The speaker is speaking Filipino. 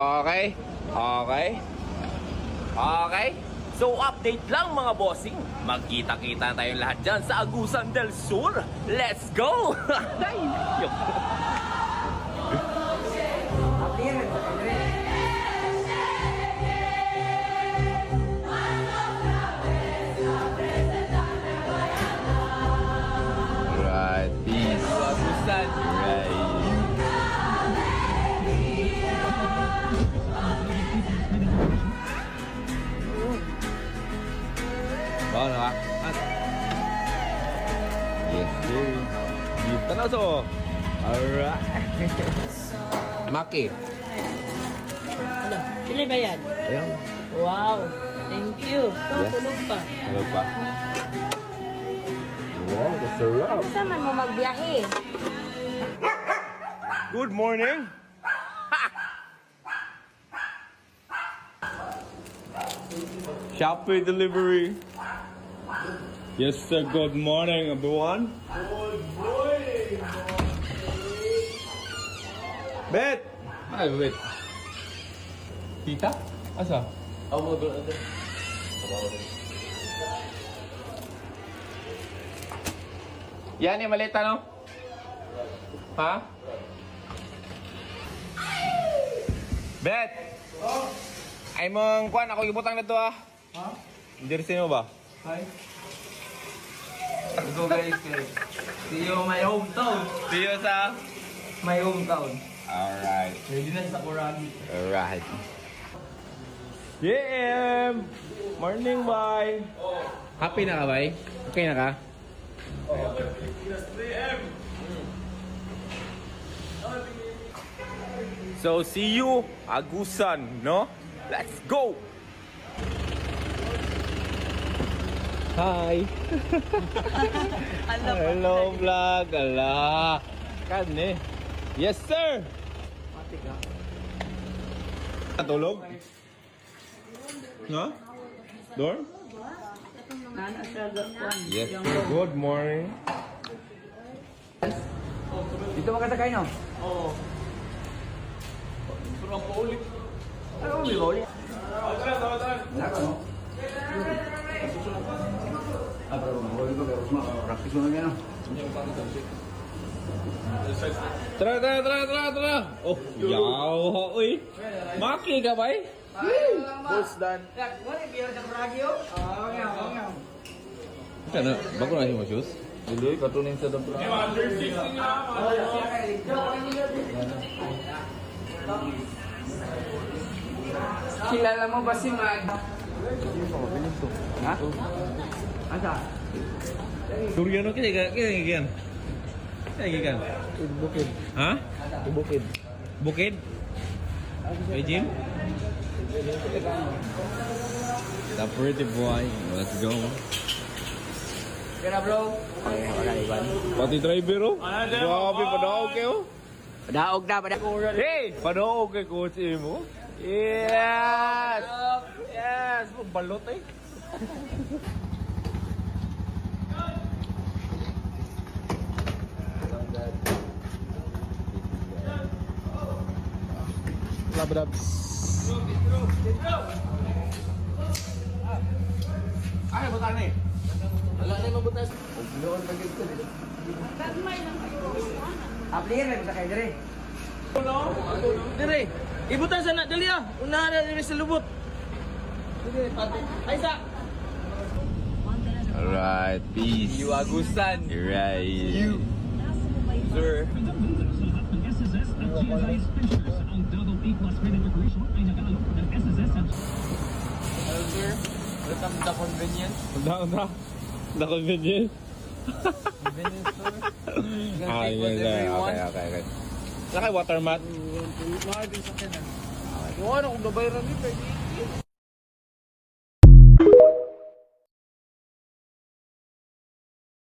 Okay? Okay? Okay? So update lang mga bossing. Magkita-kita tayong lahat dyan sa Agusan del Sur. Let's go! Right, peace. Agusan. Right. Vâng ạ. Yes, sir. Dito na to. Alright. Maki. Ano? Sili ba yan? Ayan. Wow! Thank you. Ito, Yes. tulog pa. Ano pa? Wow, kasarap. Saan man mo magbiyahe? Good morning. Shopee delivery. Yes, sir. Good morning, everyone. Good morning. Bet. Ay, bet. Tita? Asa? Yan yung malita, no? Ha? Bet! Ay mong kuan ako ibutang na to ah. Ha? Jersey mo ba? Hi. Let's go guys. See you my hometown. See you sa... My hometown. Alright. Ready na sa Kuragi. Alright. Yeah! Morning, bye! Happy na ka, bye? Okay na ka? So, see you, Agusan, no? Let's go! Hi! Hello, vlog! Ala! Kane! Yes, sir! Natulog? No? Dorm? Nana siya gawin. Yes. Good morning. Dito makasakay no? Oo. Ano may bawli? Wala ka no? Pero bawli ko pero practice mo na yan no? Tara! Oh, yaw, uy. Maki ka ba eh? Boss Dan. Wala biar sa Kuragi oh. Ano? Bago na mo shoes? Dili katunin sa dapra. Kilala mo ba si Mag? Ha? Asa? Suryano kaya gigan. Kaya gigan. Bukid. Ha? Bukid. Bukid? Hey, Jim? The pretty boy. Let's go. Kaya bro. Pati driver oh. Grabe, padaog kayo. Padaog na, Hey! Padaog kay coach mo. Yes! Yes! Balot eh. Labradabs. Ay, butan ni. Wala na mabutas. Aplir na sa kayo dire. Dire, ibutan sana dali ah. Unahan na dire sa lubot. Dire, pati. Ay sa. Alright, peace. You Agusan. Right. You. Sir. Hello sir. Welcome to the convenience. The convenience. Convenience store. Ah, Take what yun everyone. Okay. Saka water mat. Mahal din sa kanan. Iwan ako nabayran dito.